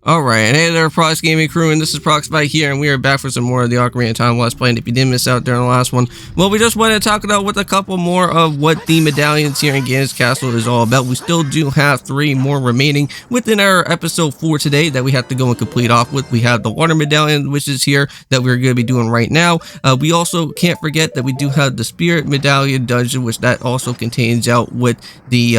Alright, hey there, Prox Gaming Crew, and this is Proxify here, and we are back for some more of the Ocarina of Time Let's Play. And if you did miss out during the last one, well, we just wanted to talk about with a couple more of what the medallions here in Ganon's Castle is all about. We still do have 3 more remaining within our episode for today that we have to go and complete off with. We have the water medallion, which is here, that we're going to be doing right now. We also can't forget that we do have the spirit medallion dungeon, which that also contains out with the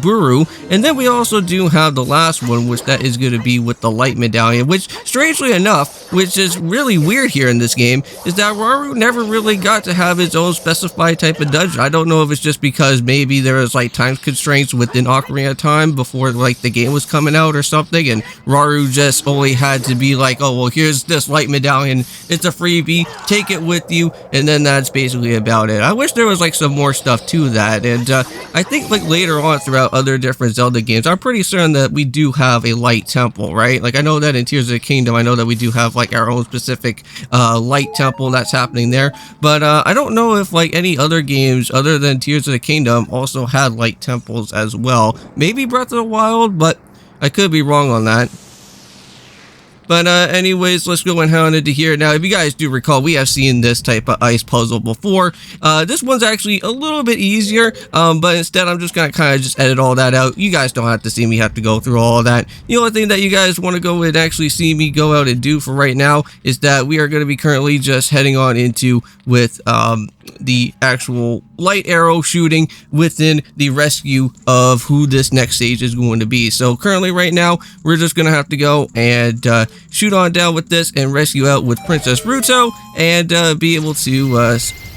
Buru. And then we also do have the last one, which that is going to be with the light medallion, which strangely enough, which is really weird here in this game, is that Rauru never really got to have his own specified type of dungeon. I don't know if it's just because maybe there was like time constraints within Ocarina of Time before like the game was coming out or something, and Rauru just only had to be like, oh well, here's this light medallion, it's a freebie, take it with you, and then that's basically about it. I wish there was like some more stuff to that, and I think like later on throughout other different Zelda games, I'm pretty certain that we do have a light temple, right? Like I know that in Tears of the Kingdom, I know that we do have like our own specific light temple that's happening there, but I don't know if like any other games other than Tears of the Kingdom also had light temples as well. Maybe Breath of the Wild, but I could be wrong on that. But anyways, let's go and head into here. Now, if you guys do recall, we have seen this type of ice puzzle before. This one's actually a little bit easier, but instead I'm just going to kind of just edit all that out. You guys don't have to see me have to go through all of that. The only thing that you guys want to go and actually see me go out and do for right now is that we are going to be currently just heading on into with the actual light arrow shooting within the rescue of who this next stage is going to be. So currently right now, we're just going to have to go and shoot on down with this and rescue out with Princess Ruto and be able to,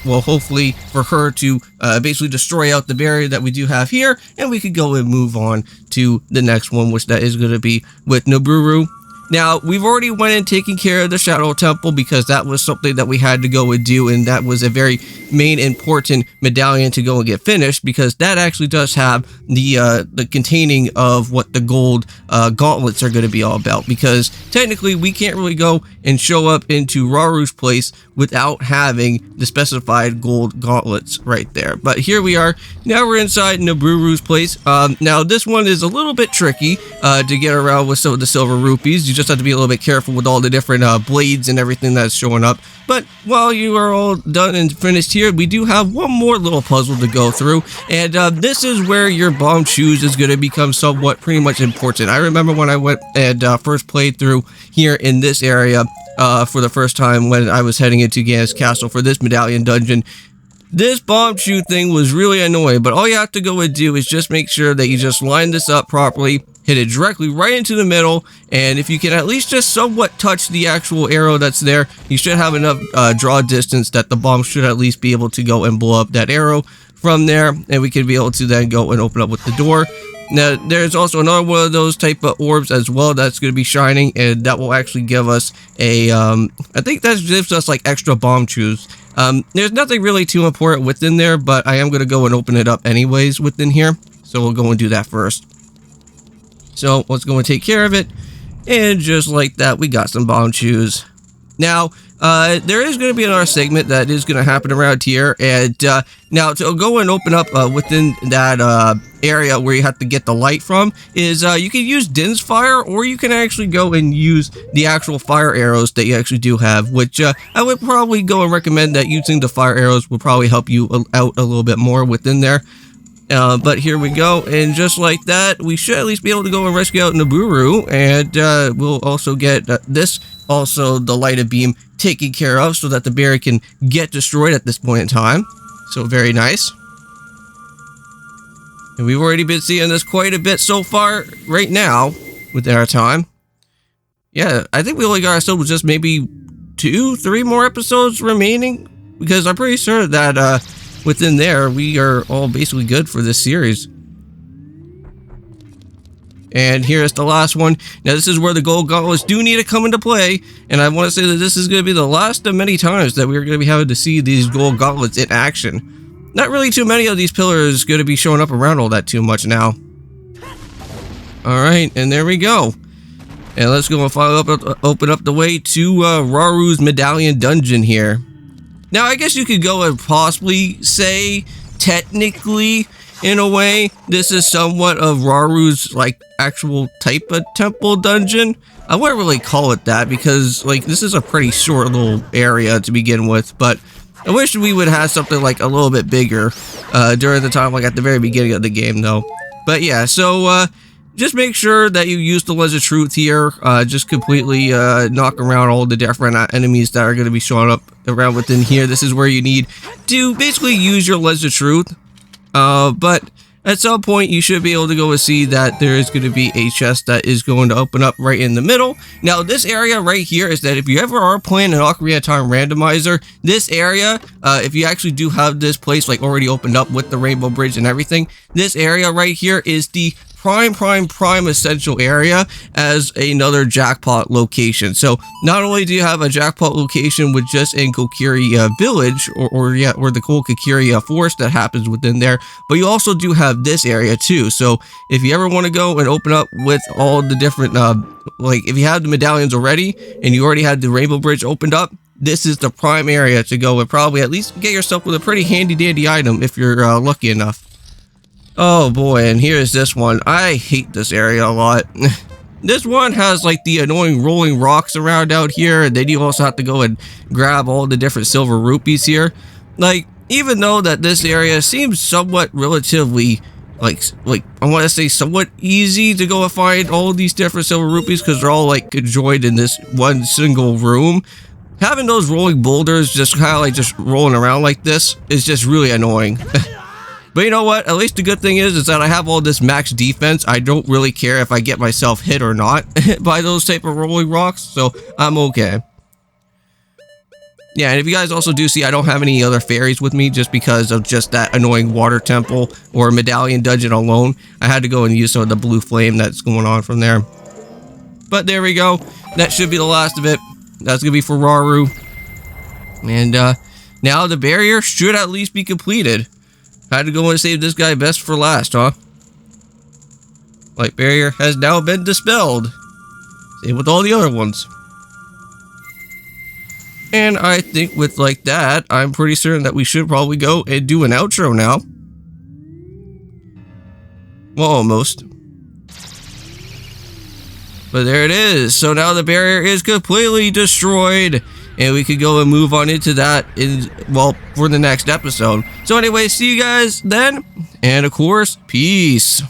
well, hopefully for her to basically destroy out the barrier that we do have here, and we could go and move on to the next one, which that is going to be with Naburu. Now, we've already went and taken care of the Shadow Temple because that was something that we had to go and do, and that was a very main important medallion to go and get finished because that actually does have the containing of what the gold gauntlets are going to be all about, because technically we can't really go and show up into Rauru's place without having the specified gold gauntlets right there. But here we are. Now we're inside Naburu's place. Now this one is a little bit tricky to get around with some of the silver rupees. You just have to be a little bit careful with all the different blades and everything that's showing up. But while you are all done and finished here, we do have one more little puzzle to go through, and this is where your bomb shoes is going to become somewhat pretty much important. I remember when I went and first played through here in this area for the first time when I was heading into Ganon's Castle for this medallion dungeon. This bomb shoe thing was really annoying, but all you have to go and do is just make sure that you just line this up properly, hit it directly right into the middle, and if you can at least just somewhat touch the actual arrow that's there, you should have enough draw distance that the bomb should at least be able to go and blow up that arrow from there, and we can be able to then go and open up with the door. Now, there's also another one of those type of orbs as well that's going to be shining, and that will actually give us a, I think that gives us like extra bomb shoes. There's nothing really too important within there, but I am going to go and open it up anyways within here. So we'll go and do that first. So let's go and take care of it. And just like that, we got some bomb shoes. Now, there is going to be another segment that is going to happen around here. And now to go and open up within that area where you have to get the light from is you can use Din's fire, or you can actually go and use the actual fire arrows that you actually do have, which I would probably go and recommend that using the fire arrows will probably help you out a little bit more within there. But here we go, and just like that, we should at least be able to go and rescue out Naburu, and we'll also get this, also the lighted beam, taken care of so that the barrier can get destroyed at this point in time. So very nice. And we've already been seeing this quite a bit so far right now within our time. Yeah, I think we only got ourselves just maybe 2-3 more episodes remaining, because I'm pretty sure that within there we are all basically good for this series. And here's the last one. Now this is where the gold gauntlets do need to come into play, and I want to say that this is going to be the last of many times that we're going to be having to see these gold gauntlets in action. Not really too many of these pillars going to be showing up around all that too much now. Alright, and there we go. And let's go and follow up, open up the way to Rauru's medallion dungeon here. Now I guess you could go and possibly say technically in a way, this is somewhat of Raru's like actual type of temple dungeon. I wouldn't really call it that because like this is a pretty short little area to begin with, but I wish we would have something like a little bit bigger during the time, like at the very beginning of the game though. But yeah, so just make sure that you use the Lens of Truth here. Just completely knock around all the different enemies that are going to be showing up around within here. This is where you need to basically use your Lens of Truth. But at some point you should be able to go and see that there is going to be a chest that is going to open up right in the middle. Now this area right here is that if you ever are playing an Ocarina of Time randomizer, this area, if you actually do have this place like already opened up with the Rainbow Bridge and everything, this area right here is the prime essential area as another jackpot location. So not only do you have a jackpot location with just in Kokiri village or the cool Kokiri forest that happens within there, but you also do have this area too. So if you ever want to go and open up with all the different like if you have the medallions already and you already had the Rainbow Bridge opened up, this is the prime area to go and probably at least get yourself with a pretty handy dandy item if you're lucky enough. Oh boy, and here's this one. I hate this area a lot. This one has like the annoying rolling rocks around out here, and then you also have to go and grab all the different silver rupees here. Like, even though that this area seems somewhat relatively like I want to say somewhat easy to go and find all these different silver rupees because they're all like conjoined in this one single room, having those rolling boulders just kind of like just rolling around like this is just really annoying. But you know what? At least the good thing is that I have all this max defense. I don't really care if I get myself hit or not by those type of rolling rocks, so I'm okay. Yeah, and if you guys also do see, I don't have any other fairies with me just because of just that annoying water temple or medallion dungeon alone. I had to go and use some of the blue flame that's going on from there. But there we go. That should be the last of it. That's going to be for Raru. And now the barrier should at least be completed. Had to go and save this guy best for last, huh? Light barrier has now been dispelled. Same with all the other ones. And I think with like that, I'm pretty certain that we should probably go and do an outro now. Well, almost. But there it is. So now the barrier is completely destroyed. And we could go and move on into that well, for the next episode. So anyway, see you guys then. And of course, peace.